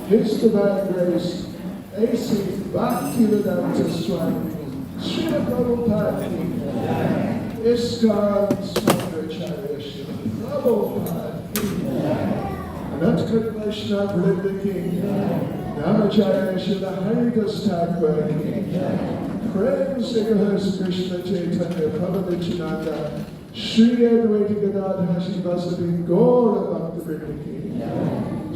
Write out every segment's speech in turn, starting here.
His divine grace, A.C. Bhaktivedanta Swami, Srila Prabhupada, ISKCON Swandaracharya Srila Prabhupada, Anantakari Vaishnava Vrinda Ki, Namacharya Srila Haridas Thakur Ki, Prem Singha Krishna Chaitanya Prabhu Nityananda, Shri Advaita Gadadhara Srivasadi Gaura Bhakta Vrinda Ki,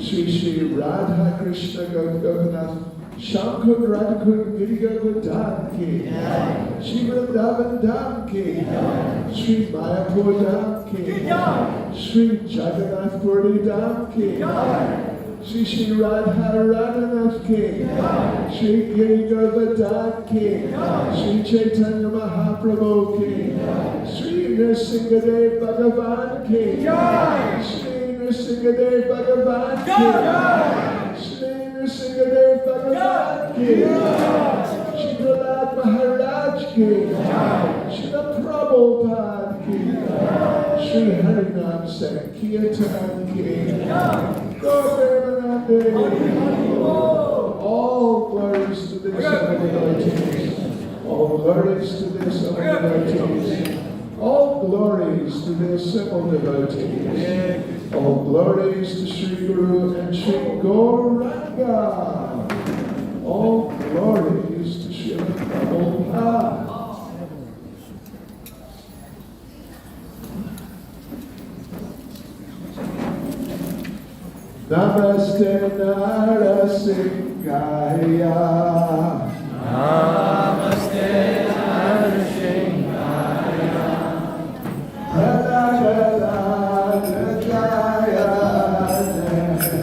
Shri Shri Radha Krishna Gopinath Shankar Radhakund Giriga Dham Ki, Shri Vrindavan Dham Ki, Shri Mayapur Dham Ki, Shri Jagannath Puri Dham Ki, Shri Shri Radha Radhanath Ki, Shri Girigarbha Dham Ki, Shri Chaitanya Mahaprabhu Ki, Shri Nrsimhadeva Bhagavan Ki, Shri Nrsimhadeva Bhagavan Ki, Shri Nrsimhadeva Bhagavan Ki, Shri Prahlad Maharaj Ki, Shri Prabhupada Ki, Shri Harinam Sankirtan Ki, all glories to this of the devotees, all glories to this of the devotees, all glories to the assembled devotees, all glories to Sri Guru and Sri Gauranga, all glories to Sri Prabhupada. Namaste Nrsimhadeva. Namaste Nrsimhadeva. Radha Radha Radhaya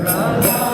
Radha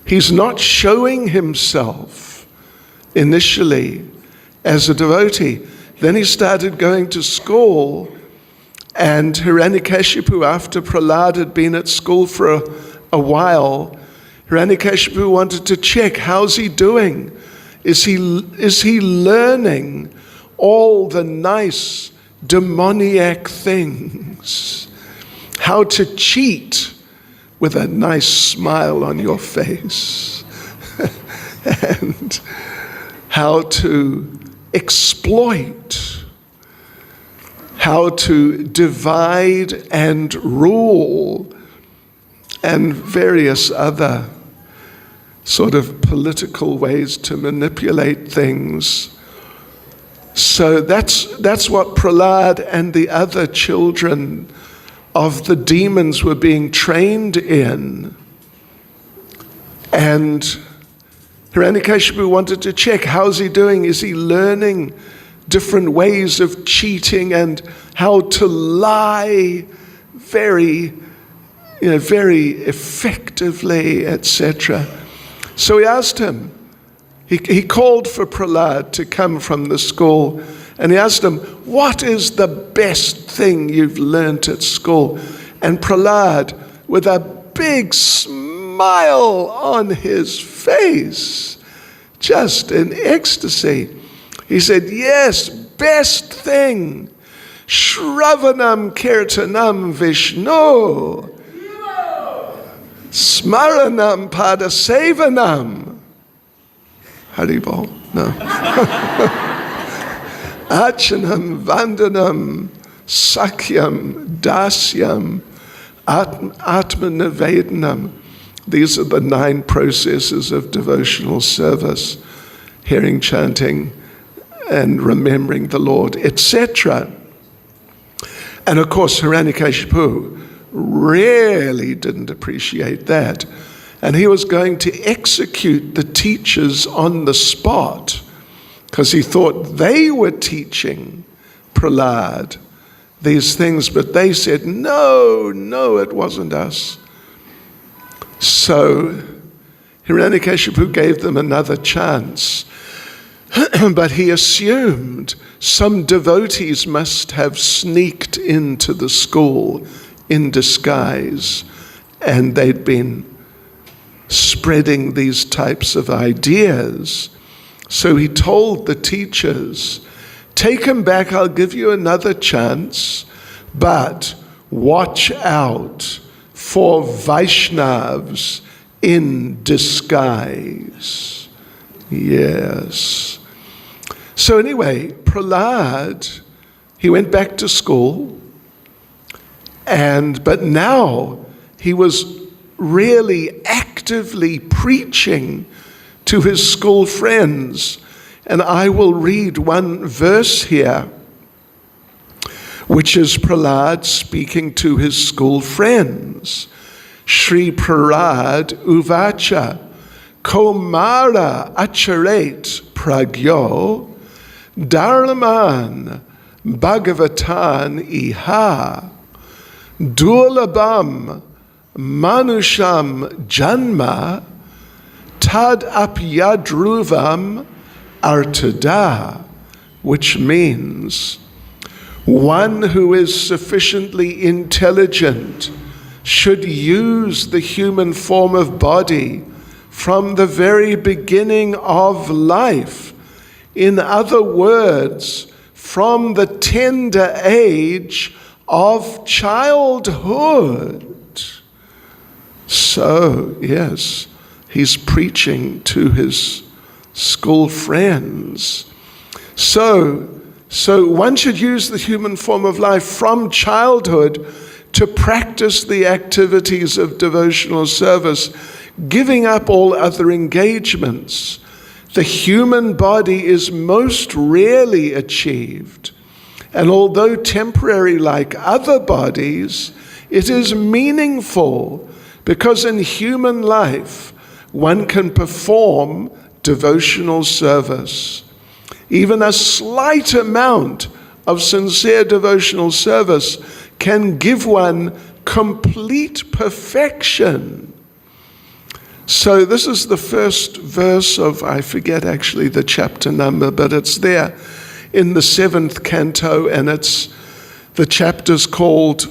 He's not showing himself initially as a devotee. Then he started going to school, and Hiranyakashipu, after Prahlad had been at school for a while, Hiranyakashipu wanted to check, how's he doing? Is he learning all the nice demoniac things? How to cheat with a nice smile on your face, and how to exploit, how to divide and rule, and various other sort of political ways to manipulate things. So that's what Prahlad and the other children of the demons were being trained in. And Hiranyakashipu wanted to check, how's he doing? Is he learning different ways of cheating and how to lie very effectively, etc. So he asked him, he called for Prahlad to come from the school, and he asked him, what is the best thing you've learnt at school? And Prahlad, with a big smile on his face, just in ecstasy, he said, yes, best thing, Shravanam Kirtanam Vishnu, Smaranam Padasevanam. Haribol? No. Achanam Vandanam Sakyam Dasyam Atmanavedanam. These are the 9 processes of devotional service: hearing, chanting, and remembering the Lord, etc. And of course, Hiranyakashipu really didn't appreciate that. And he was going to execute the teachers on the spot, because he thought they were teaching Prahlad these things, but they said, no, it wasn't us. So Hiranyakashipu gave them another chance, but he assumed some devotees must have sneaked into the school in disguise, and they'd been spreading these types of ideas. So he told the teachers, take him back, I'll give you another chance, but watch out for Vaishnavas in disguise. Yes. So anyway, Prahlad, he went back to school, but now he was really actively preaching to his school friends. And I will read one verse here, which is Prahlad speaking to his school friends. Shri Prahlad Uvacha Komara Acharet Pragyo Dharman Bhagavatan Iha Durlabam Manusham Janma Tad Apyadruvam Artada, which means one who is sufficiently intelligent should use the human form of body from the very beginning of life. In other words, from the tender age of childhood. So, yes, he's preaching to his school friends. So one should use the human form of life from childhood to practice the activities of devotional service, giving up all other engagements. The human body is most rarely achieved, and although temporary like other bodies, it is meaningful, because in human life one can perform devotional service. Even a slight amount of sincere devotional service can give one complete perfection. So this is the first verse of, I forget actually the chapter number, but it's there in the 7th canto, and the chapter's called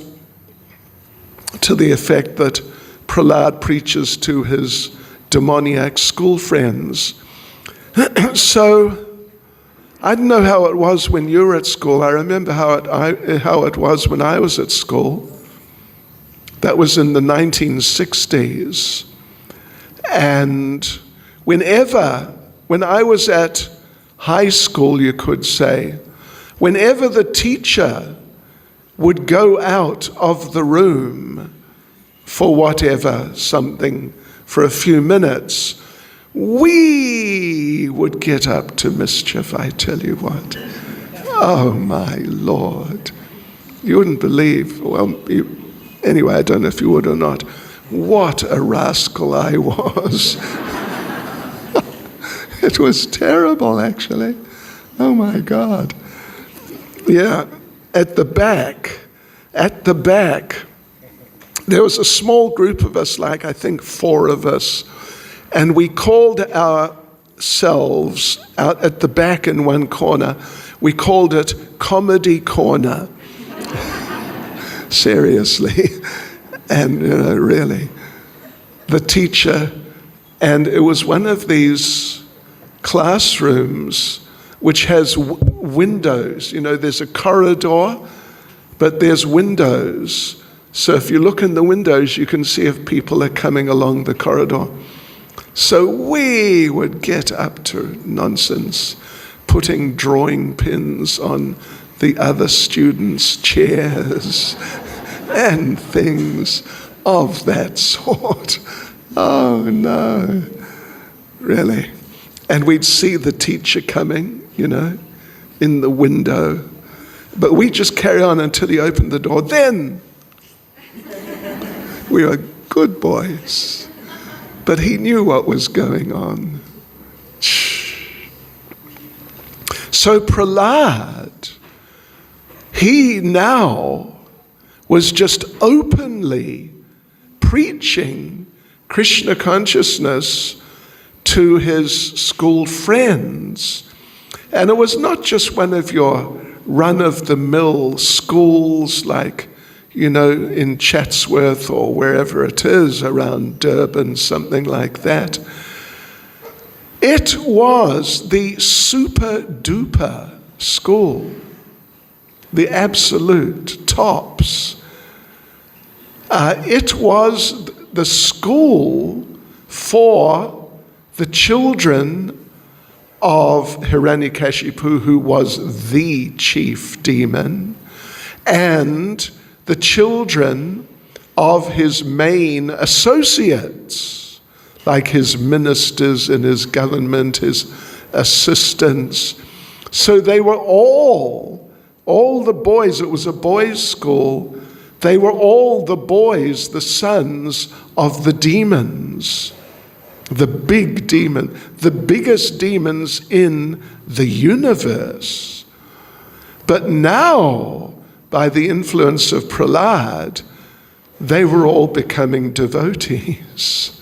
to the effect that Prahlad preaches to his demoniac school friends. So I don't know how it was when you were at school. I remember how it was when I was at school. That was in the 1960s. And when I was at high school, you could say, whenever the teacher would go out of the room for whatever, something, for a few minutes, we would get up to mischief, I tell you what. Oh my Lord. You wouldn't believe, anyway, I don't know if you would or not, what a rascal I was. It was terrible, actually. Oh my God. Yeah, at the back, there was a small group of us, like I think 4 of us, and we called ourselves, out at the back in one corner, we called it Comedy Corner. Seriously. And, really, the teacher, and it was one of these classrooms which has windows. There's a corridor, but there's windows. So if you look in the windows, you can see if people are coming along the corridor. So we would get up to nonsense, putting drawing pins on the other students' chairs and things of that sort. Oh no, really. And we'd see the teacher coming, in the window. But we just carry on until he opened the door. Then we were good boys. But he knew what was going on. So Prahlad, he now was just openly preaching Krishna consciousness to his school friends. And it was not just one of your run-of-the-mill schools like, in Chatsworth or wherever it is, around Durban, something like that. It was the super-duper school, the absolute tops. It was the school for the children of Hiranyakashipu, who was the chief demon, and the children of his main associates, like his ministers in his government, his assistants. So they were all the boys. It was a boys' school. They were all the boys, the sons of the demons, the big demon, the biggest demons in the universe. But now, by the influence of Prahlad, they were all becoming devotees,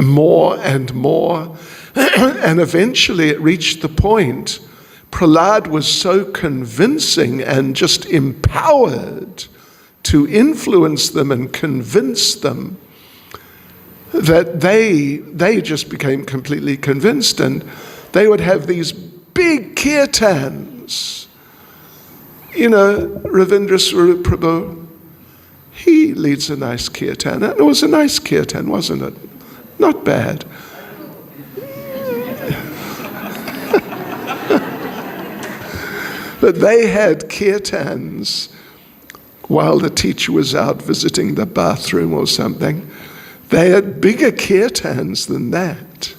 more and more. And eventually it reached the point, Prahlad was so convincing and just empowered to influence them and convince them that they just became completely convinced, and they would have these big kirtans. Ravindra Swarup Prabhu, he leads a nice kirtan. And it was a nice kirtan, wasn't it? Not bad. But they had kirtans while the teacher was out visiting the bathroom or something. They had bigger kirtans than that.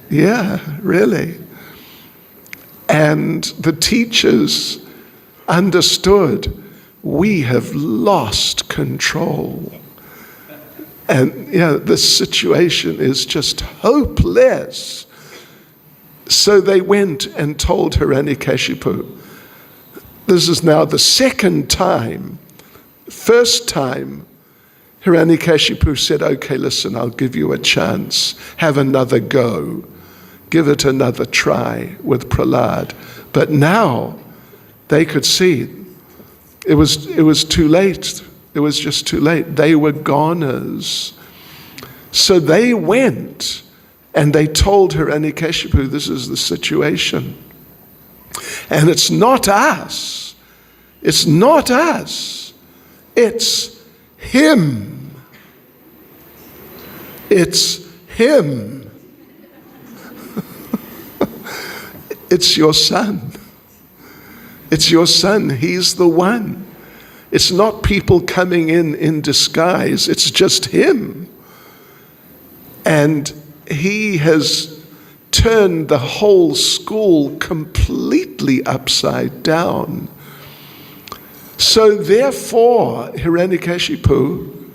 Yeah, really. And the teachers understood, we have lost control. And this situation is just hopeless. So they went and told Hiranyakashipu. This is now the second time. First time, Hiranyakashipu said, okay, listen, I'll give you a chance. Have another go. Give it another try with Prahlad. But now they could see it was too late. It was just too late. They were goners. So they went and they told Hiranyakashipu, this is the situation. And it's not us. It's not us. It's him. It's him. It's your son. It's your son. He's the one. It's not people coming in disguise. It's just him. And he has turned the whole school completely upside down. So therefore, Hiranyakashipu,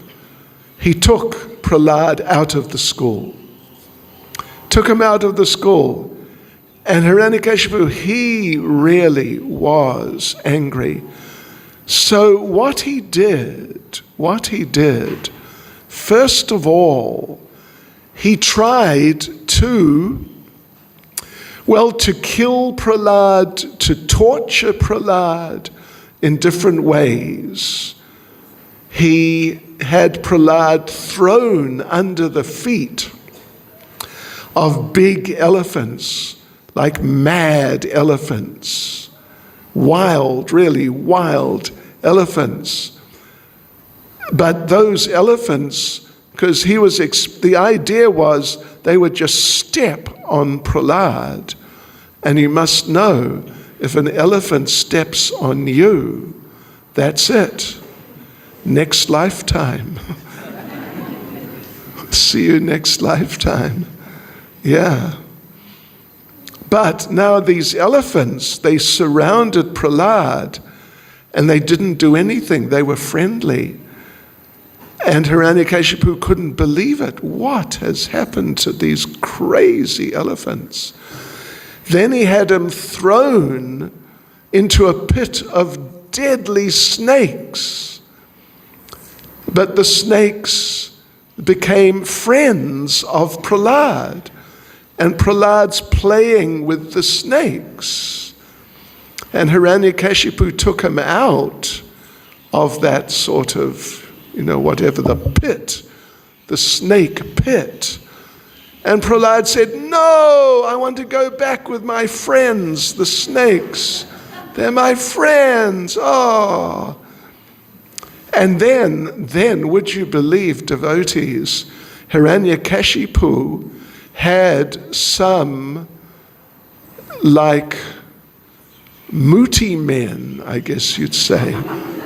he took Prahlad out of the school. Took him out of the school. And Hiranyakashipu, he really was angry. So what he did, first of all, he tried to kill Prahlad, to torture Prahlad in different ways. He had Prahlad thrown under the feet of big elephants, like mad elephants, really wild elephants. But those elephants, because the idea was they would just step on Prahlad. And you must know, if an elephant steps on you, that's it. Next lifetime. See you next lifetime. Yeah. But now these elephants, they surrounded Prahlad and they didn't do anything. They were friendly. And Hiranyakashipu couldn't believe it. What has happened to these crazy elephants? Then he had him thrown into a pit of deadly snakes. But the snakes became friends of Prahlad. And Prahlad's playing with the snakes. And Hiranyakashipu took him out of that sort of, whatever, the pit, the snake pit. And Prahlad said, no, I want to go back with my friends, the snakes. They're my friends. Oh. And then, would you believe, devotees, Hiranyakashipu had some, like, mooti men, I guess you'd say,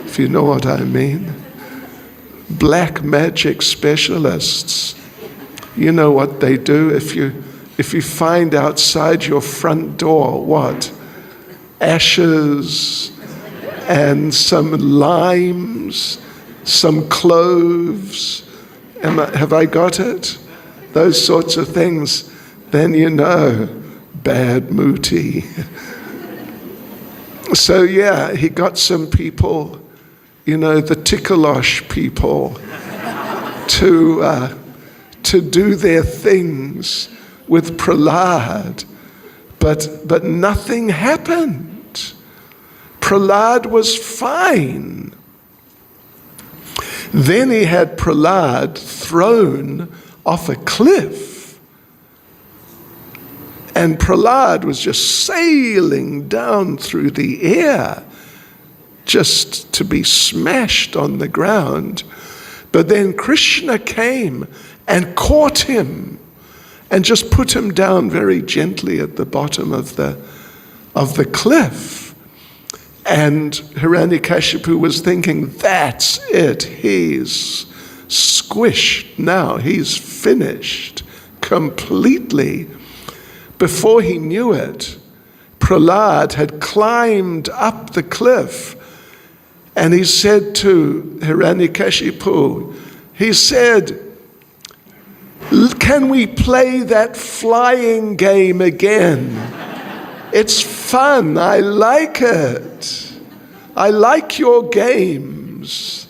if you know what I mean. Black magic specialists. You know what they do if you find outside your front door, what? Ashes and some limes, some cloves. Have I got it? Those sorts of things. Then you know, bad mooti. So yeah, he got some people, the Tikalosh people, to do their things with Prahlad, but nothing happened. Prahlad was fine. Then he had Prahlad thrown off a cliff, and Prahlad was just sailing down through the air, just to be smashed on the ground. But then Krishna came and caught him and just put him down very gently at the bottom of the cliff. And Hiranyakashipu was thinking, that's it, he's squished now, he's finished completely. Before he knew it, Prahlad had climbed up the cliff, and he said to Hiranyakashipu, he said, can we play that flying game again? It's fun, I like it. I like your games.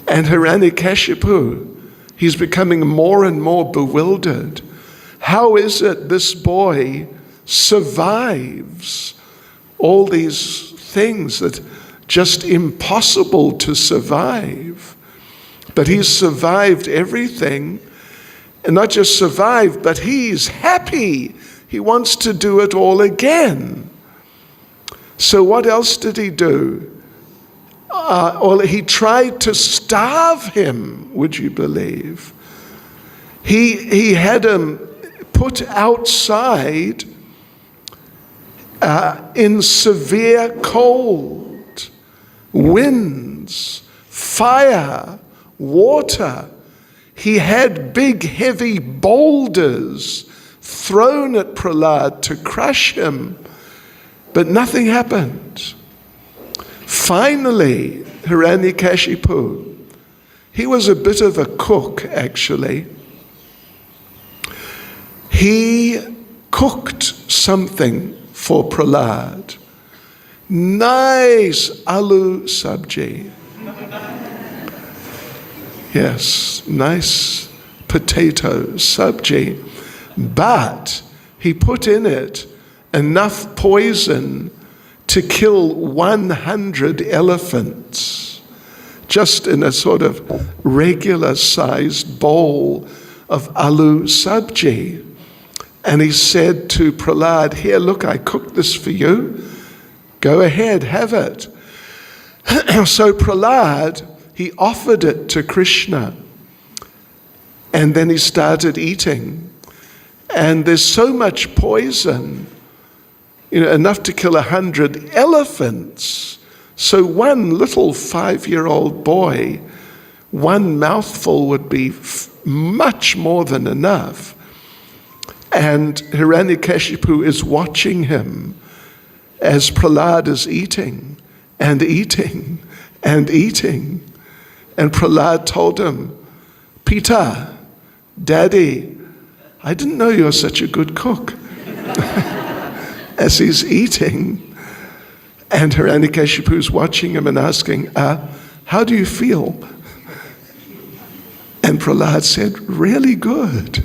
And Hiranyakashipu, he's becoming more and more bewildered. How is it this boy survives all these things that just impossible to survive? But he's survived everything, and not just survived, but he's happy. He wants to do it all again. So what else did he do? He tried to starve him, would you believe? He had him put outside in severe cold, winds, fire, water. He had big heavy boulders thrown at Prahlad to crush him, but nothing happened. Finally, Hiranyakashipu, he was a bit of a cook actually. He cooked something for Prahlad. Nice aloo sabji. Yes, nice potato sabji. But he put in it enough poison to kill 100 elephants, just in a sort of regular-sized bowl of aloo sabji. And he said to Prahlad, "Here, look, I cooked this for you. Go ahead, have it." So Prahlad, he offered it to Krishna. And then he started eating. And there's so much poison, enough to kill 100 elephants. So one little 5-year-old boy, one mouthful would be much more than enough. And Hiranyakashipu is watching him as Prahlad is eating and eating and eating. And Prahlad told him, "Pita, Daddy, I didn't know you're such a good cook." As he's eating, and Hiranyakashipu's watching him and asking, "How do you feel?" And Prahlad said, "Really good.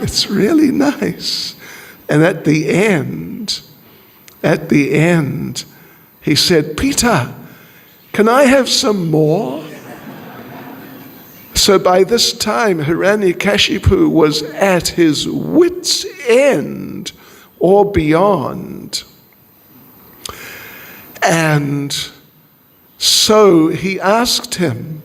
It's really nice." And at the end, he said, "Pita, can I have some more?" So by this time, Hiranyakashipu was at his wit's end or beyond. And so he asked him,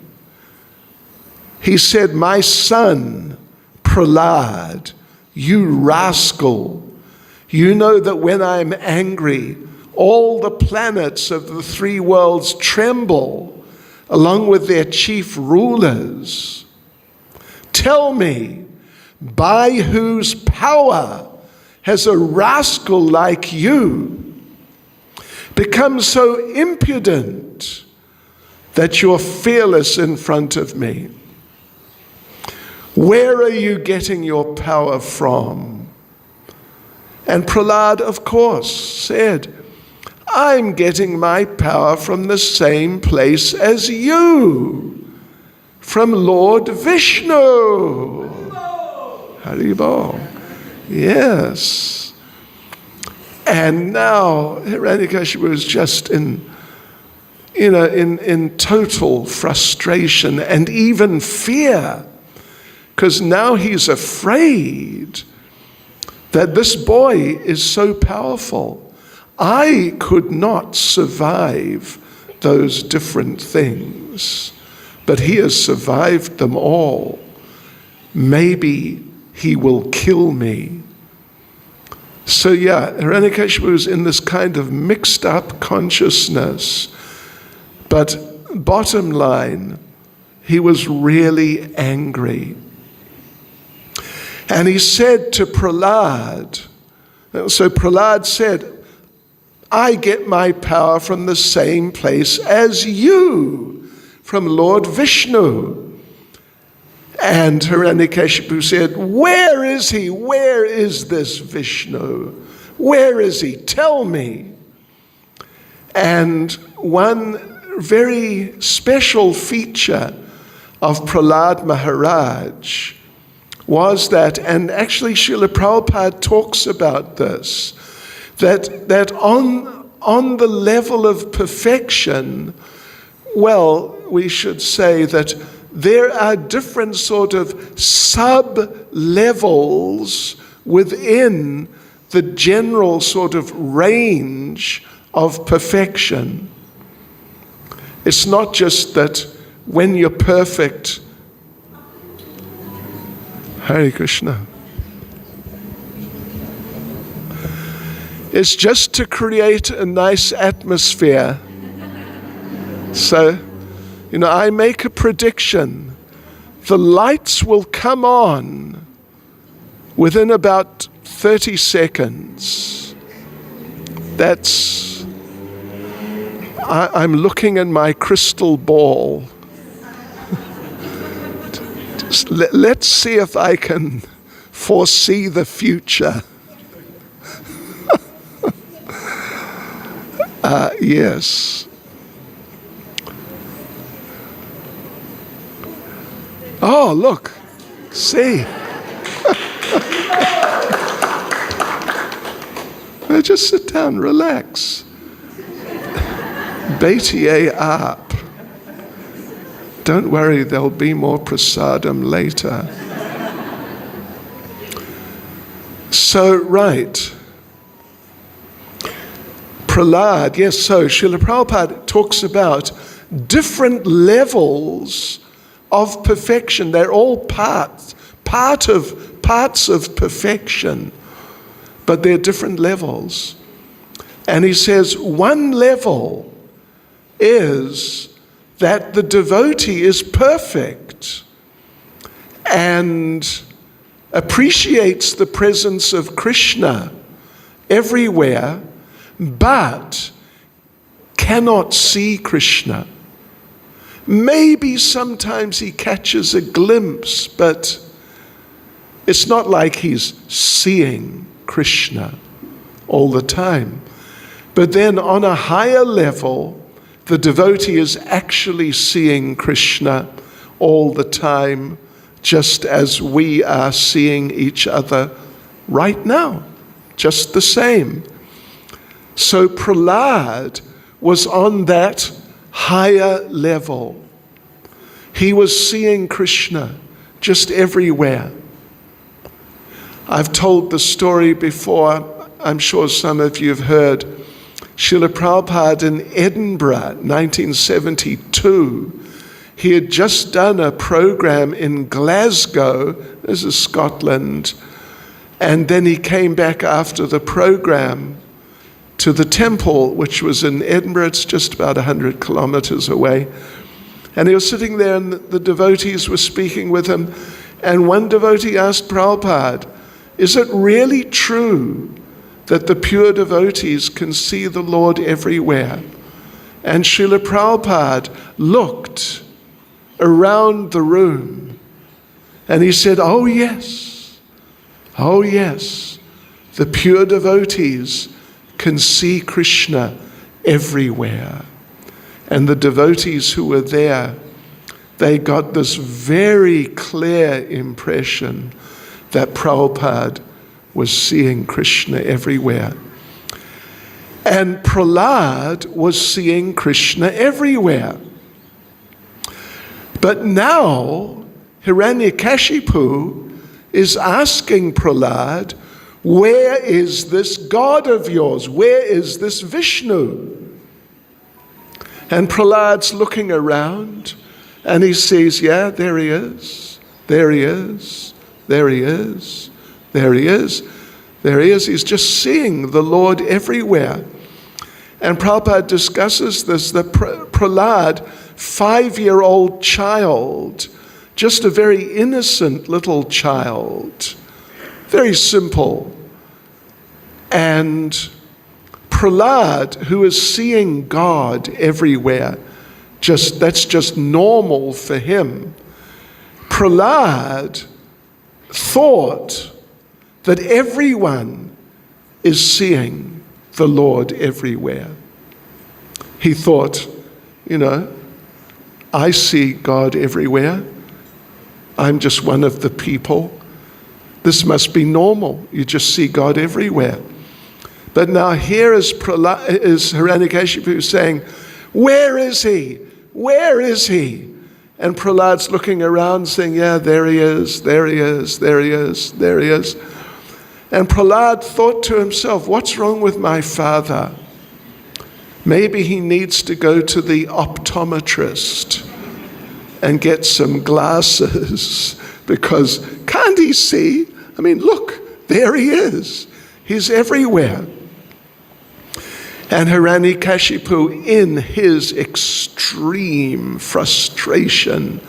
he said, "My son, Prahlad, you rascal, you know that when I'm angry, all the planets of the 3 worlds tremble, along with their chief rulers. Tell me, by whose power has a rascal like you become so impudent that you're fearless in front of me? Where are you getting your power from?" And Prahlad, of course, said, "I'm getting my power from the same place as you, from Lord Vishnu." Haribol. Yes. And now Hiranyakashipu is just in total frustration and even fear, because now he's afraid that this boy is so powerful. I could not survive those different things, but he has survived them all. Maybe he will kill me. So yeah, Hiranyakashipu is in this kind of mixed up consciousness. But bottom line, he was really angry. And he said to Prahlad, so Prahlad said, "I get my power from the same place as you, from Lord Vishnu." And Hiranyakashipu said, "Where is he? Where is this Vishnu? Where is he? Tell me." And one very special feature of Prahlad Maharaj was that, and actually Srila Prabhupada talks about this, that on the level of perfection, well, we should say that there are different sort of sub-levels within the general sort of range of perfection. It's not just that when you're perfect, Hare Krishna. It's just to create a nice atmosphere. So, I make a prediction. The lights will come on within about 30 seconds. I'm looking in my crystal ball. Let's see if I can foresee the future. Yes. Oh, look. See. Just sit down, relax. Betiye aap. Don't worry, there'll be more prasadam later. So, right. Prahlad, yes, so Srila Prabhupada talks about different levels of perfection. They're all parts of perfection, but they're different levels. And he says one level is that the devotee is perfect and appreciates the presence of Krishna everywhere, but cannot see Krishna. Maybe sometimes he catches a glimpse, but it's not like he's seeing Krishna all the time. But then on a higher level, the devotee is actually seeing Krishna all the time, just as we are seeing each other right now, just the same. So Prahlad was on that higher level. He was seeing Krishna just everywhere. I've told the story before, I'm sure some of you have heard. Srila Prabhupada in Edinburgh, 1972, he had just done a program in Glasgow, this is Scotland, and then he came back after the program to the temple, which was in Edinburgh. It's just about 100 kilometers away. And he was sitting there and the devotees were speaking with him. And one devotee asked Prabhupada, is it really true that the pure devotees can see the Lord everywhere? And Srila Prabhupada looked around the room and he said, oh yes, the pure devotees can see Krishna everywhere. And the devotees who were there, they got this very clear impression that Prabhupada was seeing Krishna everywhere. And Prahlad was seeing Krishna everywhere. But now, Hiranyakashipu is asking Prahlad, where is this God of yours? Where is this Vishnu? And Prahlad's looking around and he sees, yeah, there he is, there he is, there he is, there he is, there he is. He's just seeing the Lord everywhere. And Prabhupada discusses this, that Prahlad, 5-year-old child, just a very innocent little child, very simple. And Prahlad, who is seeing God everywhere, that's just normal for him. Prahlad thought that everyone is seeing the Lord everywhere. He thought, I see God everywhere. I'm just one of the people. This must be normal. You just see God everywhere. But now here is Hiranyakashipu saying, where is he? Where is he? And Prahlad's looking around saying, yeah, there he is, there he is, there he is, there he is. And Prahlad thought to himself, what's wrong with my father? Maybe he needs to go to the optometrist and get some glasses, because can't he see? I mean, look, there he is. He's everywhere. And Hiranyakashipu, in his extreme frustration,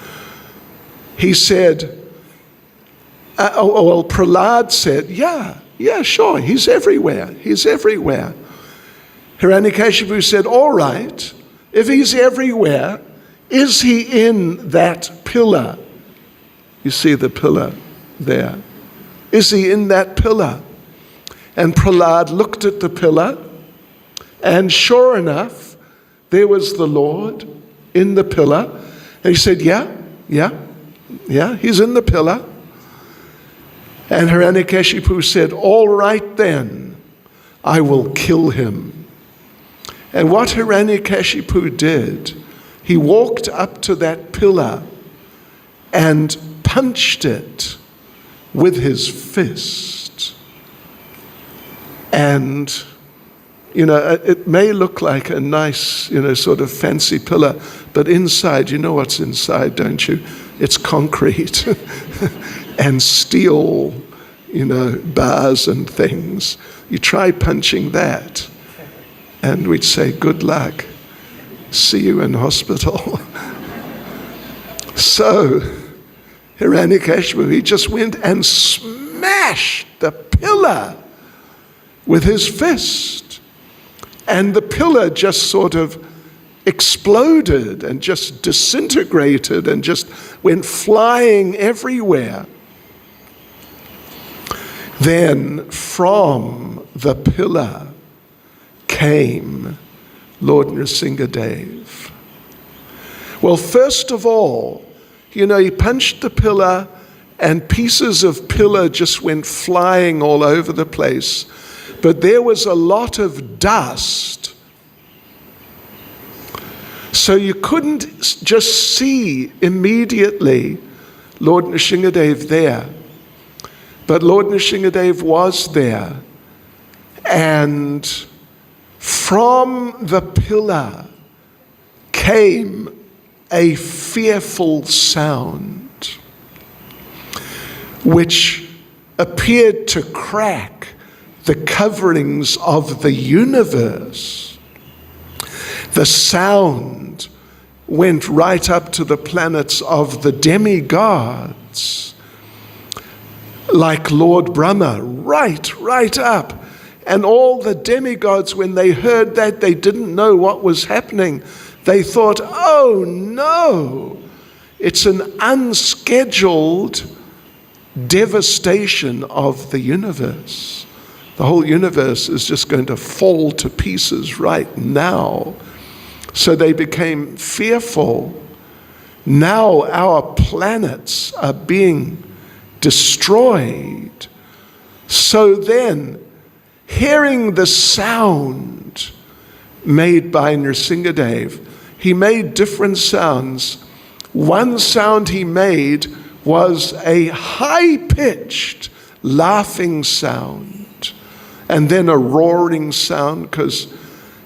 he said, Prahlad said, yeah, sure, he's everywhere, he's everywhere. Hiranyakashipu said, all right, if he's everywhere, is he in that pillar? You see the pillar there. Is he in that pillar? And Prahlad looked at the pillar, and sure enough, there was the Lord in the pillar. And he said, yeah, he's in the pillar. And Hiranyakashipu said, all right then, I will kill him. And what Hiranyakashipu did, he walked up to that pillar and punched it with his fist. And, it may look like a nice, sort of fancy pillar, but inside, you know what's inside, don't you? It's concrete and steel, bars and things. You try punching that, and we'd say, good luck. See you in hospital. So, Hiranyakashipu, he just went and smashed the pillar with his fist. And the pillar just sort of exploded and just disintegrated and just went flying everywhere. Then from the pillar came Lord Nrsimhadeva. Well, first of all, he punched the pillar and pieces of pillar just went flying all over the place. But there was a lot of dust. So you couldn't just see immediately Lord Nrsimhadeva there. But Lord Nrsimhadeva was there. And from the pillar came a fearful sound, which appeared to crack the coverings of the universe. The sound went right up to the planets of the demigods, like Lord Brahma, right up. And all the demigods, when they heard that, they didn't know what was happening. They thought, oh no, it's an unscheduled devastation of the universe. The whole universe is just going to fall to pieces right now. So they became fearful. Now our planets are being destroyed. So then, hearing the sound made by Nrsimhadeva, he made different sounds. One sound he made was a high-pitched laughing sound. And then a roaring sound, because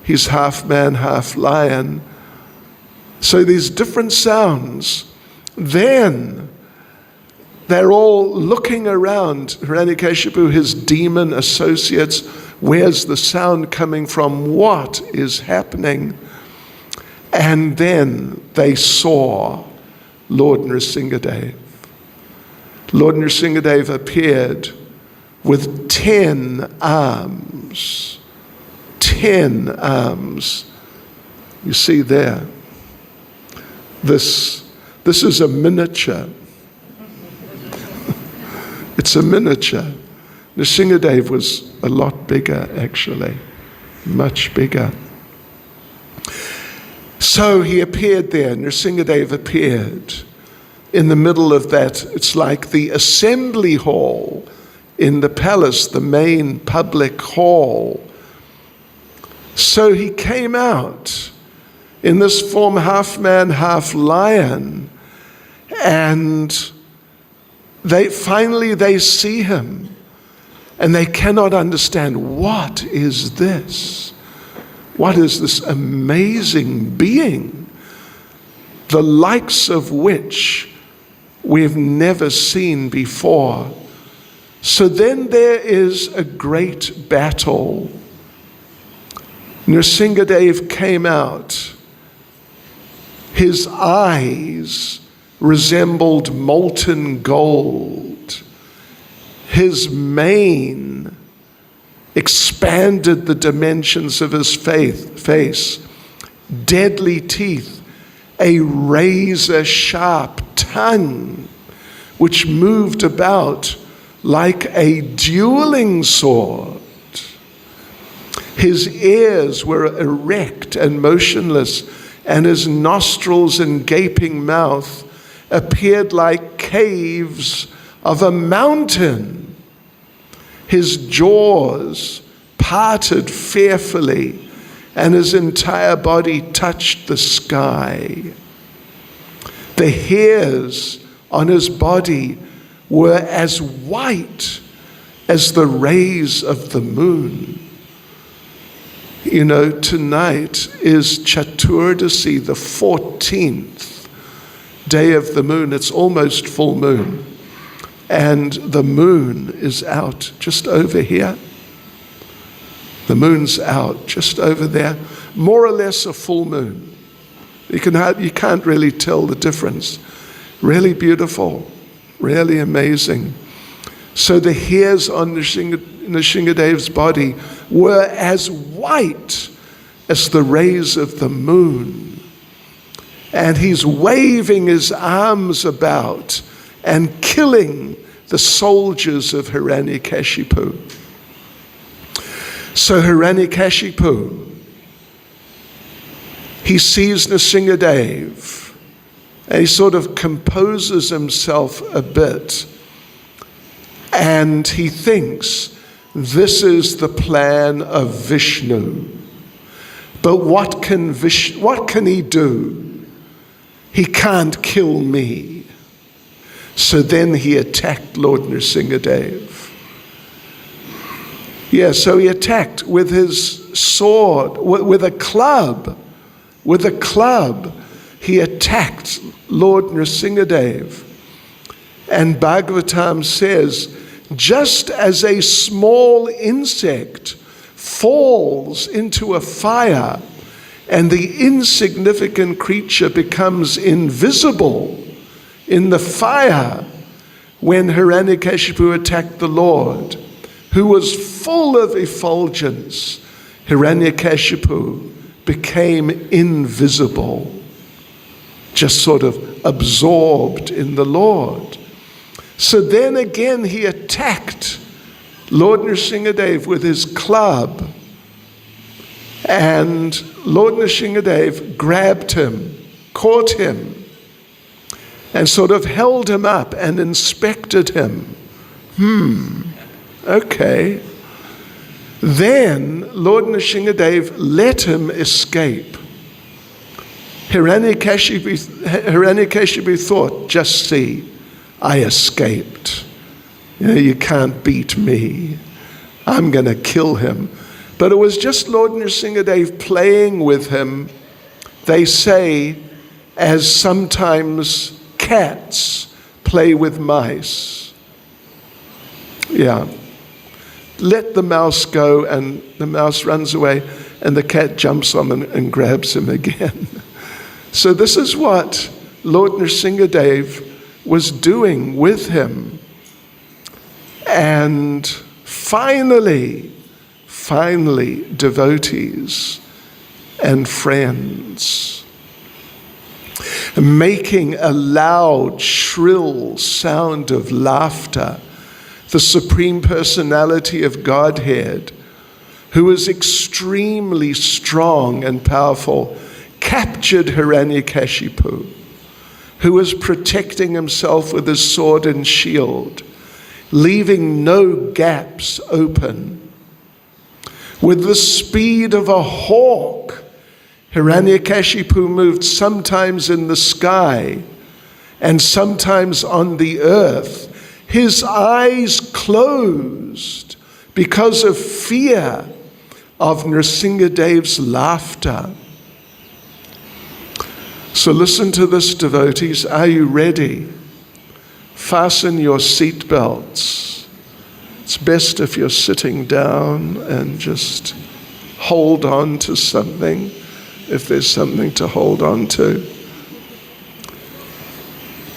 he's half man, half lion. So these different sounds. Then they're all looking around. Hiranyakashipu, his demon associates, where's the sound coming from? What is happening? And then they saw Lord Nrsimhadeva. Lord Nrsimhadeva appeared with 10 arms. 10 arms. You see there. This is a miniature. It's a miniature. Nrsimhadeva was a lot bigger, actually. Much bigger. So he appeared there. Nrsimhadeva appeared. in the middle of that. It's like the assembly hall in the palace, the main public hall. So he came out in this form, half man, half lion, and they see him, and they cannot understand, what is this? What is this amazing being, the likes of which we've never seen before? So then there is a great battle. Nrsimhadeva came out. His eyes resembled molten gold. His mane expanded the dimensions of his face. Deadly teeth, a razor-sharp tongue, which moved about like a dueling sword. His ears were erect and motionless, and his nostrils and gaping mouth appeared like caves of a mountain. His jaws parted fearfully, and his entire body touched the sky. The hairs on his body were as white as the rays of the moon. You know, tonight is Chaturdasi, the 14th day of the moon. It's almost full moon. And the moon is out just over here. The moon's out just over there. More or less a full moon. You can't really tell the difference. Really beautiful. Really amazing. So the hairs on Nrsimhadeva's body were as white as the rays of the moon. And he's waving his arms about and killing the soldiers of Hiranyakashipu. So Hiranyakashipu, he sees Nrsimhadeva, and he sort of composes himself a bit, and he thinks, this is the plan of Vishnu. But what can he do? He can't kill me. So then he attacked Lord Nrsimhadeva. Yeah, so he attacked with his sword, with a club. With a club, he attacked Lord Nrsimhadeva. And Bhagavatam says, just as a small insect falls into a fire and the insignificant creature becomes invisible in the fire, when Hiranyakashipu attacked the Lord, who was full of effulgence, Hiranyakashipu became invisible, just sort of absorbed in the Lord. So then again he attacked Lord Nrsimhadeva with his club, and Lord Nrsimhadeva grabbed him, caught him, and sort of held him up and inspected him. Okay. Then Lord Nrsimhadeva let him escape. Hiranyakashipu thought, just see, I escaped. You can't beat me. I'm going to kill him. But it was just Lord Nrsimhadeva playing with him, they say, as sometimes cats play with mice. Yeah. Let the mouse go, and the mouse runs away, and the cat jumps on him and grabs him again. So this is what Lord Nrsimhadeva was doing with him. And finally, devotees and friends, making a loud, shrill sound of laughter, the Supreme Personality of Godhead, who is extremely strong and powerful, captured Hiranyakashipu, who was protecting himself with his sword and shield, leaving no gaps open. With the speed of a hawk, Hiranyakashipu moved sometimes in the sky and sometimes on the earth, his eyes closed because of fear of Nrsimhadev's laughter. So listen to this, devotees. Are you ready? Fasten your seatbelts. It's best if you're sitting down and just hold on to something, if there's something to hold on to.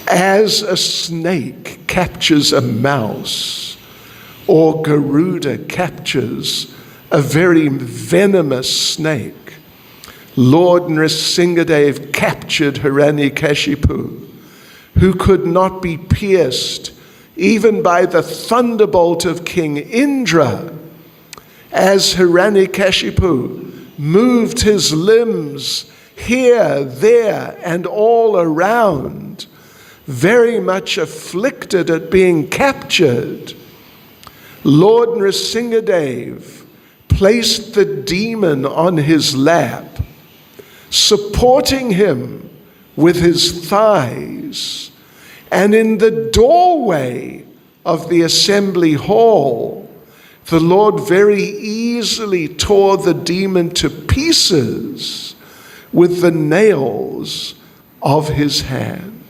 As a snake captures a mouse, or Garuda captures a very venomous snake, Lord Nrsimhadeva captured Hiranyakashipu, who could not be pierced even by the thunderbolt of King Indra, as Hiranyakashipu moved his limbs here, there, and all around, very much afflicted at being captured. Lord Nrsimhadeva placed the demon on his lap, supporting him with his thighs, and in the doorway of the assembly hall, the Lord very easily tore the demon to pieces with the nails of his hand.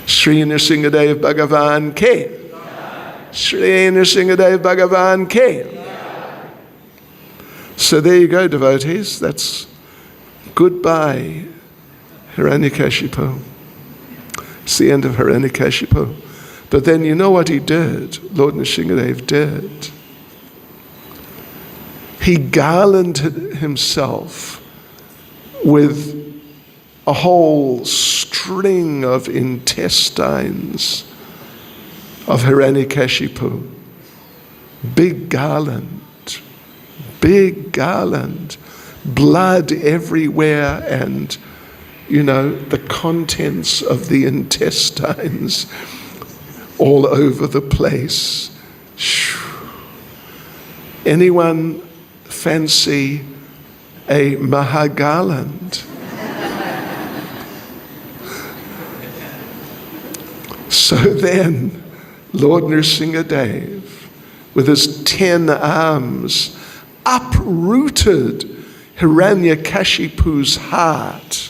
Shri Nrsimhadeva Bhagavan Ke. Shri Nrsimhadeva Bhagavan Ke. So there you go, devotees. That's goodbye, Hiranyakashipu. It's the end of Hiranyakashipu. But then you know what he did, Lord Nrsimhadeva did? He garlanded himself with a whole string of intestines of Hiranyakashipu. Big garland, blood everywhere, and the contents of the intestines all over the place. Anyone fancy a Mahagarland? So then, Lord Nrsimhadeva, with his 10 arms, uprooted Hiranyakashipu's heart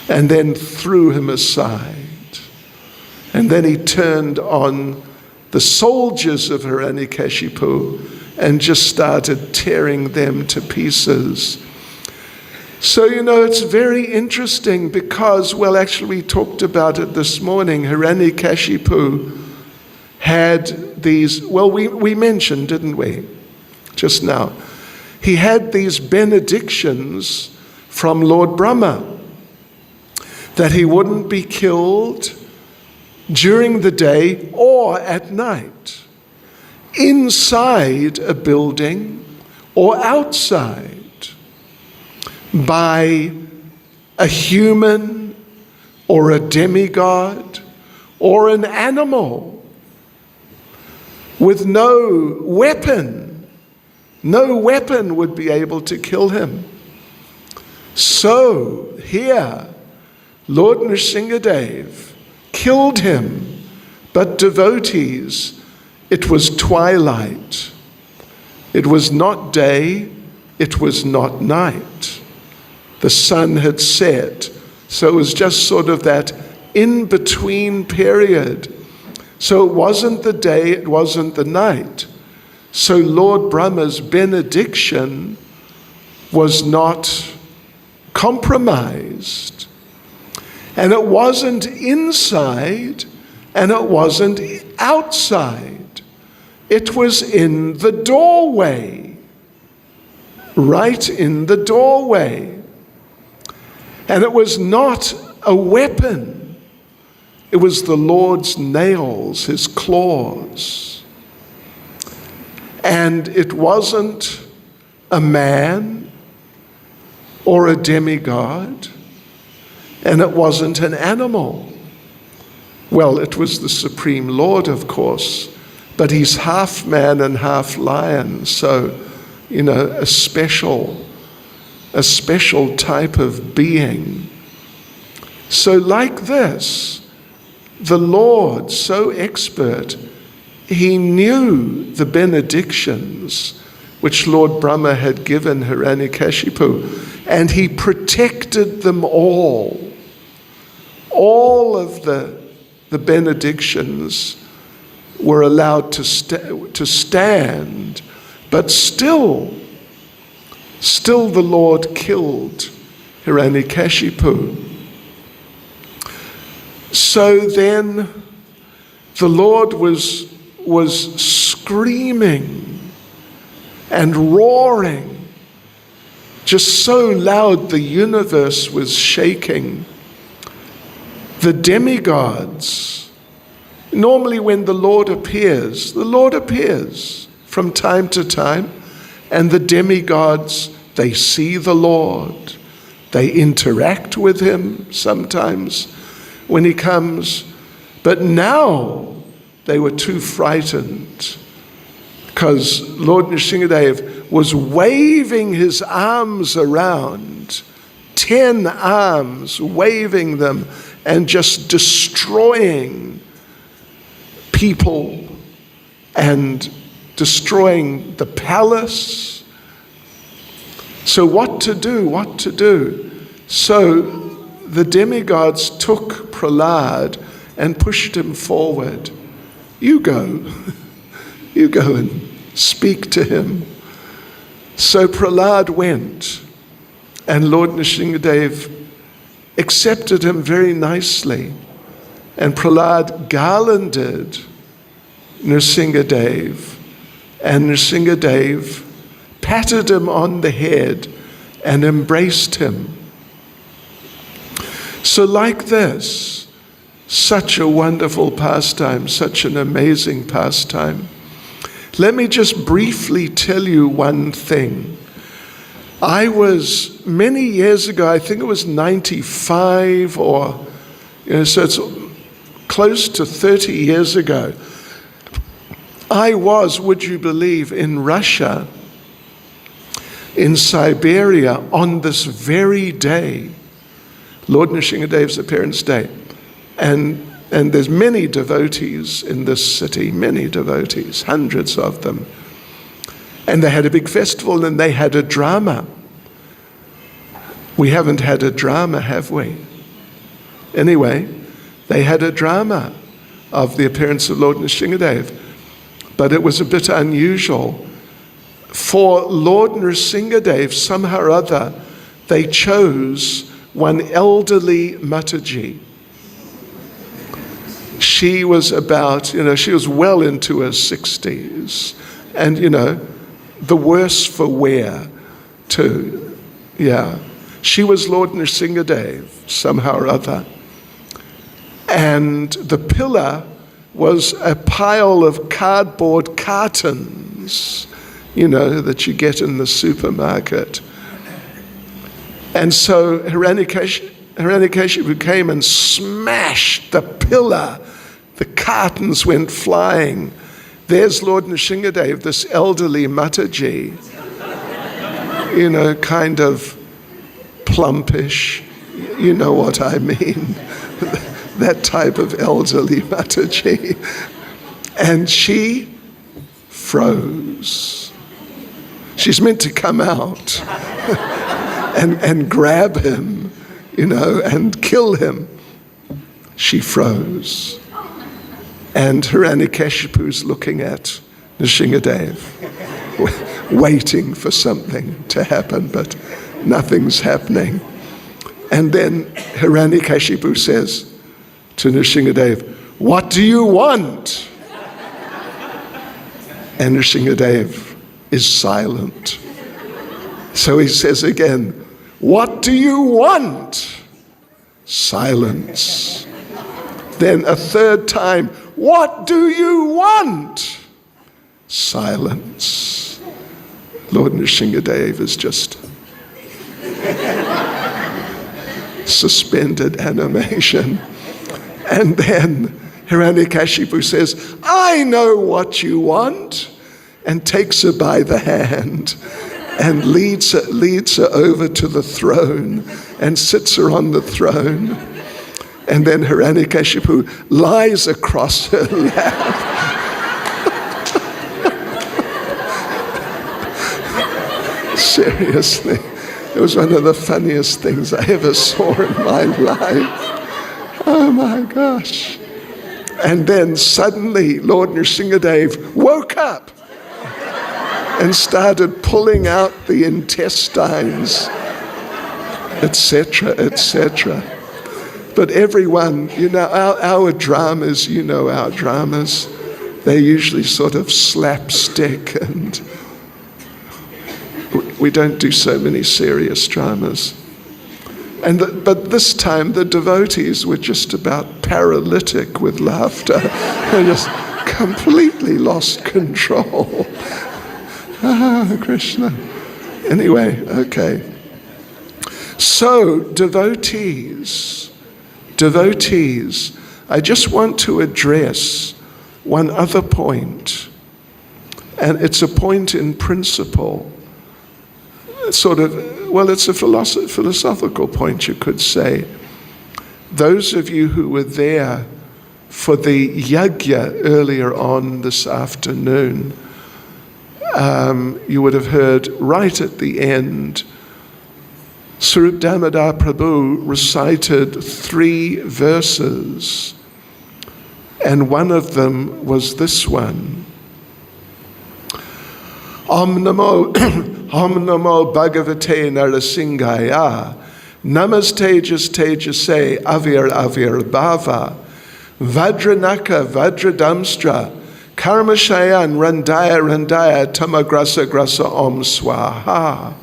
and then threw him aside. And then he turned on the soldiers of Hiranyakashipu and just started tearing them to pieces. So, it's very interesting because, actually we talked about it this morning. Hiranyakashipu had these, we mentioned, didn't we, just now? He had these benedictions from Lord Brahma that he wouldn't be killed during the day or at night, inside a building or outside, by a human or a demigod or an animal, with no weapon. No weapon would be able to kill him. So here, Lord Nrsimhadeva killed him, but devotees, it was twilight. It was not day, it was not night. The sun had set, so it was just sort of that in-between period. So it wasn't the day, it wasn't the night. So Lord Brahma's benediction was not compromised. And it wasn't inside, and it wasn't outside. It was in the doorway, right in the doorway. And it was not a weapon. It was the Lord's nails, his claws. And it wasn't a man or a demigod. And it wasn't an animal. Well, it was the Supreme Lord, of course, but he's half man and half lion, so, a special type of being. So like this, the Lord, so expert, he knew the benedictions which Lord Brahma had given Hiranyakashipu, and he protected them all. All of the benedictions were allowed to stand, but still the Lord killed Hiranyakashipu. So then the Lord was screaming and roaring, just so loud the universe was shaking. The demigods, normally when the Lord appears from time to time, and the demigods, they see the Lord, they interact with him sometimes when he comes, but now they were too frightened because Lord Nrsimhadeva was waving his arms around, 10 arms, waving them and just destroying people and destroying the palace. So what to do? So the demigods took Prahlad and pushed him forward. You go and speak to him. So Prahlad went, and Lord Nrsimhadeva accepted him very nicely. And Prahlad garlanded Nrsimhadeva, and Nrsimhadeva patted him on the head and embraced him. So like this, such a wonderful pastime, such an amazing pastime. Let me just briefly tell you one thing. I was, many years ago, I think it was 95 so it's close to 30 years ago, I was, would you believe, in Russia, in Siberia, on this very day, Lord Nrsimhadeva's appearance day. And there's many devotees in this city, many devotees, hundreds of them. And they had a big festival and they had a drama. We haven't had a drama, have we? Anyway, they had a drama of the appearance of Lord Nrsimhadeva. But it was a bit unusual. For Lord Nrsimhadeva, somehow or other, they chose one elderly Mataji. She was about, she was well into her 60s. And, the worse for wear, too. Yeah. She was Lord Nrsimhadeva, somehow or other. And the pillar was a pile of cardboard cartons, that you get in the supermarket. And so Hiranyakashipu came and smashed the pillar. The cartons went flying. There's Lord Nrsimhadeva, this elderly Mataji, kind of plumpish, you know what I mean, that type of elderly Mataji. And she froze. She's meant to come out and grab him, and kill him. She froze. And Hiranyakashipu's looking at Nrsimhadeva, waiting for something to happen, but nothing's happening. And then Hiranyakashipu says to Nrsimhadeva, "What do you want?" And Nrsimhadeva is silent. So he says again, "What do you want?" Silence. Then a third time, "What do you want?" Silence. Lord Nrsimhadeva is just suspended animation. And then Hiranyakashipu says, I know what you want, and takes her by the hand and leads her over to the throne and sits her on the throne. And then Hiranyakashipu lies across her lap. Seriously, it was one of the funniest things I ever saw in my life. Oh my gosh. And then suddenly Lord Nrsimhadeva woke up and started pulling out the intestines, etc., etc. But everyone, our dramas, our dramas, they're usually sort of slapstick, and we don't do so many serious dramas. But this time the devotees were just about paralytic with laughter. They just completely lost control. Ah, Krishna. Anyway, okay. So, devotees, I just want to address one other point, and it's a point in principle. It's a philosophical point, you could say. Those of you who were there for the yajna earlier on this afternoon, you would have heard right at the end, Swarup Damodar Prabhu recited 3 verses, and one of them was this one. Om Namo Bhagavate Nrsimhadeva, Namaste Tejase Avir Bhava, Vajranaka Vajradamstra, Karmashayan Randaya Tamagrasa Om Swaha,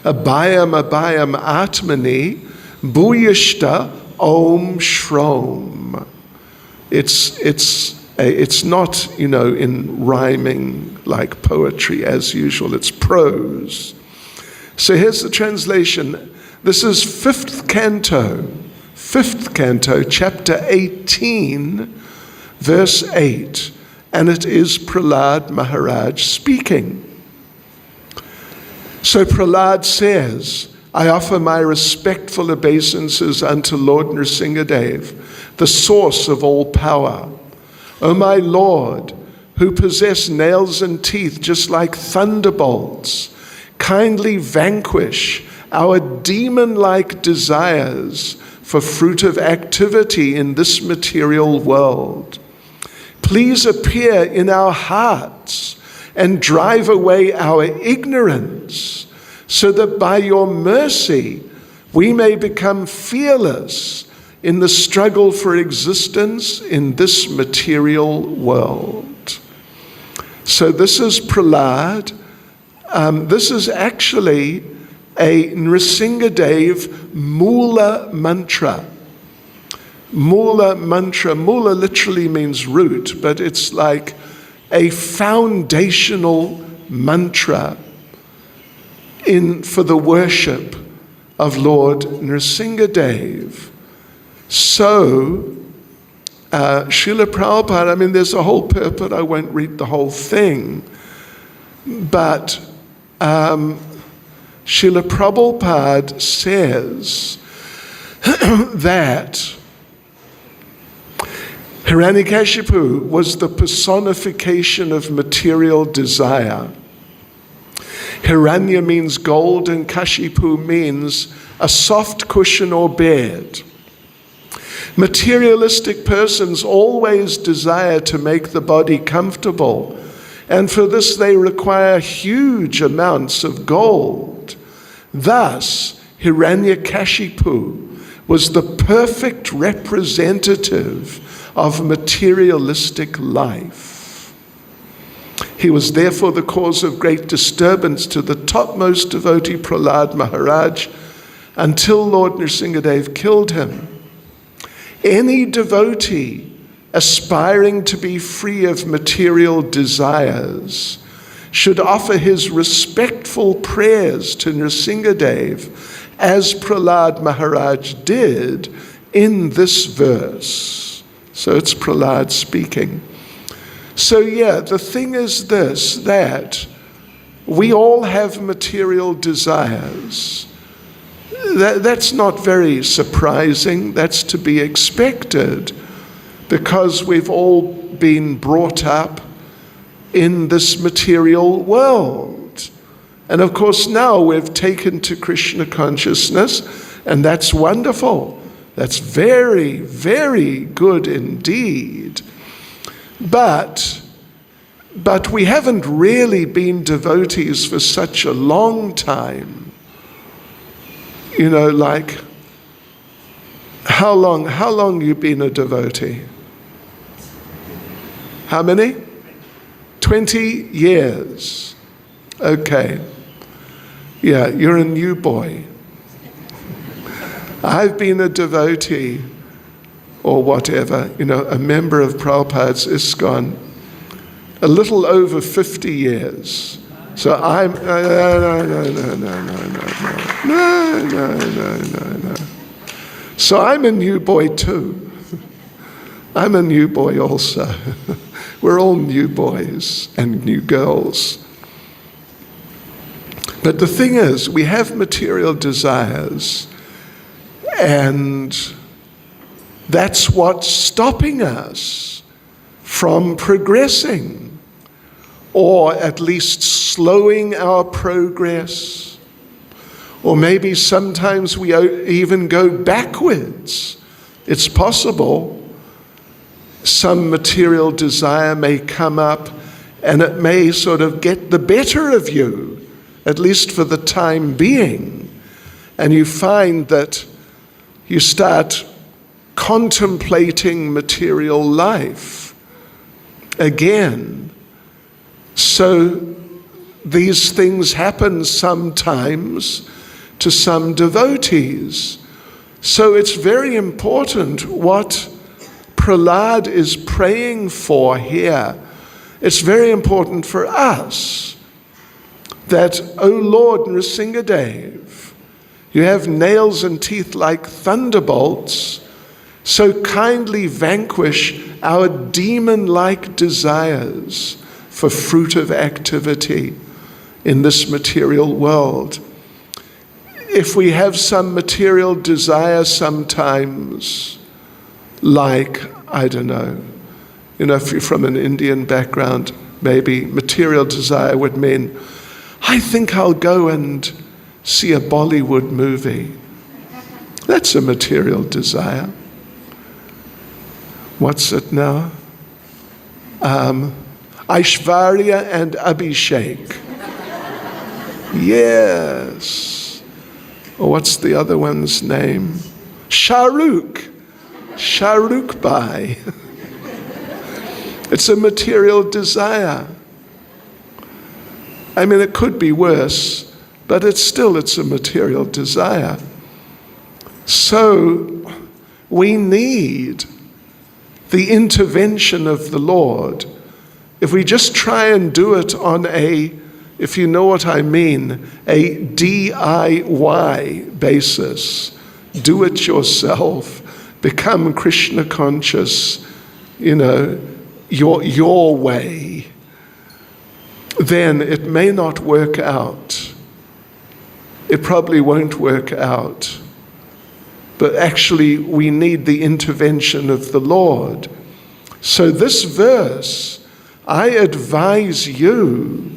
Abhayam Atmani, Bhuyashta Om Shrom. It's not, in rhyming like poetry as usual. It's prose. So here's the translation. This is 5th canto, chapter 18, verse 8. And it is Prahlad Maharaj speaking. So Prahlad says, I offer my respectful obeisances unto Lord Nrsimhadeva, the source of all power. O my Lord, who possess nails and teeth just like thunderbolts, kindly vanquish our demon-like desires for fruit of activity in this material world. Please appear in our hearts and drive away our ignorance, so that by your mercy we may become fearless in the struggle for existence in this material world. So this is Prahlad. This is actually a Nrsimhadeva Mula mantra. Mula mantra. Mula literally means root, but it's like a foundational mantra for the worship of Lord Nrsimhadeva. So, Srila Prabhupada, there's a whole purport, I won't read the whole thing, but Srila Prabhupada says that Hiranyakashipu was the personification of material desire. Hiranya means gold and Kashipu means a soft cushion or bed. Materialistic persons always desire to make the body comfortable, and for this they require huge amounts of gold. Thus, Hiranyakashipu was the perfect representative of materialistic life. He was therefore the cause of great disturbance to the topmost devotee Prahlad Maharaj until Lord Nrsimhadeva killed him. Any devotee aspiring to be free of material desires should offer his respectful prayers to Nrsimhadeva as Prahlad Maharaj did in this verse. So it's Prahlad speaking. So yeah, the thing is this, that we all have material desires. That's not very surprising. That's to be expected because we've all been brought up in this material world. And of course now we've taken to Krishna consciousness, and that's wonderful. That's very, very good indeed. But we haven't really been devotees for such a long time. You know, like, how long you been a devotee? How many? 20 years. Okay. Yeah, you're a new boy. I've been a devotee, or whatever, you know, a member of Prabhupada's ISKCON, a little over 50 years. So I'm, no. So I'm a new boy too. I'm a new boy also. We're all new boys and new girls. But the thing is, we have material desires, and that's what's stopping us from progressing, or at least slowing our progress. Or maybe sometimes we even go backwards. It's possible. Some material desire may come up and it may sort of get the better of you, at least for the time being. And you find that you start contemplating material life again. So these things happen sometimes to some devotees. So it's very important what Prahlad is praying for here. It's very important for us that, O Lord Nrsimhadeva, you have nails and teeth like thunderbolts, so kindly vanquish our demon-like desires for fruitive activity in this material world. If we have some material desire sometimes, like, I don't know, you know, if you're from an Indian background, maybe material desire would mean, I think I'll go and see a Bollywood movie. That's a material desire. What's it now? Aishwarya and Abhishek. Yes. Or what's the other one's name? Shah Rukh Bhai. It's a material desire. I mean, it could be worse, but it's a material desire. So we need the intervention of the Lord. If we just try and do it on a, if you know what I mean, a DIY basis, do it yourself, become Krishna conscious, you know, your way, then it may not work out. It probably won't work out. But actually, we need the intervention of the Lord. So this verse, I advise you,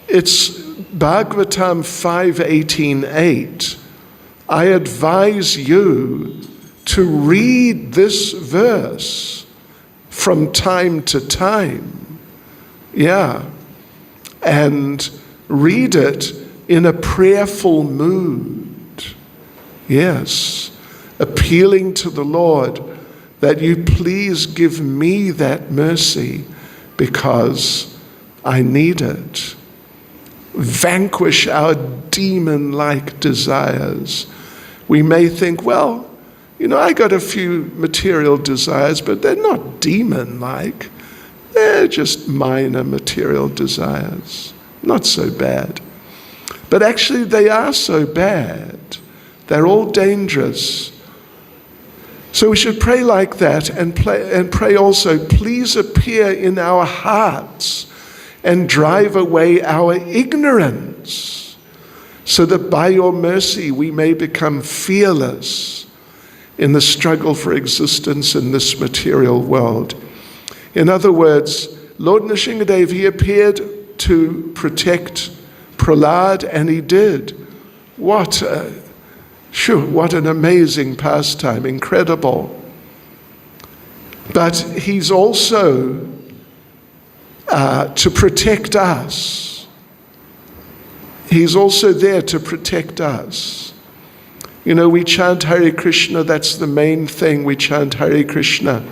it's Bhagavatam 5:18-8. I advise you to read this verse from time to time. Yeah. And read it in a prayerful mood. Yes. Appealing to the Lord that you please give me that mercy because I need it. Vanquish our demon-like desires. We may think, well, you know, I got a few material desires, but they're not demon-like. They're just minor material desires. Not so bad. But actually they are so bad They're all dangerous. So we should pray like that and pray also, please appear in our hearts and drive away our ignorance, so that by your mercy we may become fearless in the struggle for existence in this material world. In other words, Lord Nrsimhadeva, he appeared to protect Prahlad, and he did. What an amazing pastime, incredible. But he's also to protect us. He's also there to protect us. You know, we chant Hare Krishna, that's the main thing, we chant Hare Krishna.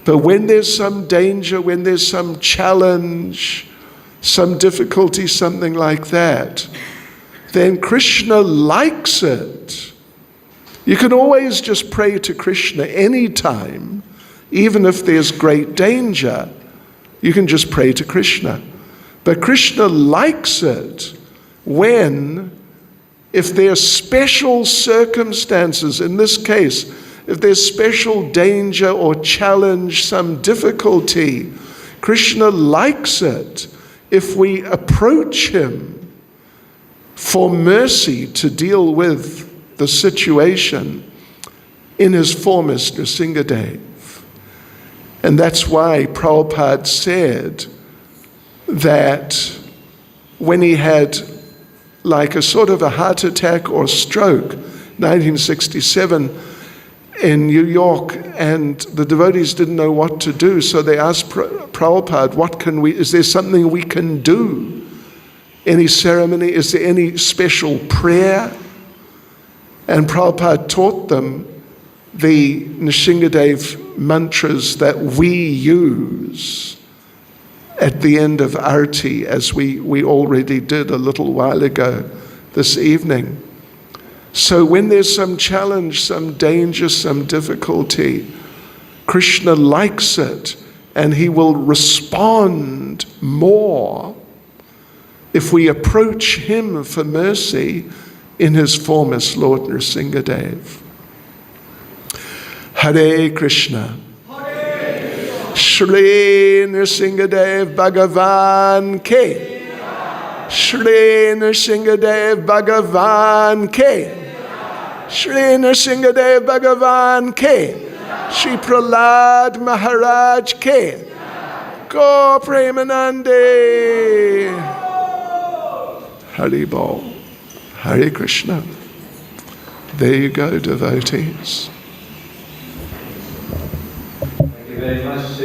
But when there's some danger, when there's some challenge, some difficulty, something like that, then Krishna likes it. You can always just pray to Krishna anytime, even if there's great danger. You can just pray to Krishna. But Krishna likes it when, if there's special circumstances, in this case, if there's special danger or challenge, some difficulty, Krishna likes it if we approach him for mercy to deal with the situation in his form as Nrsimhadeva. And that's why Prabhupada said that when he had like a sort of a heart attack or stroke, 1967, in New York, and the devotees didn't know what to do, so they asked Prabhupada, is there something we can do? Any ceremony? Is there any special prayer? And Prabhupada taught them the Nrsimhadeva mantras that we use at the end of Arti, as we already did a little while ago this evening. So when there's some challenge, some danger, some difficulty, Krishna likes it, and he will respond more if we approach him for mercy in his form as Lord Nrsimhadeva. Hare Krishna. Shri Nrsimhadeva Bhagavan Ke. Shri Nrsimhadeva Bhagavan Ke. Shri Nrsimhadeva Bhagavan Ke. Shri Prahlad Maharaj Ke. Go Premanande. Haribol. Hare Krishna. There you go, devotees. Thank you very much.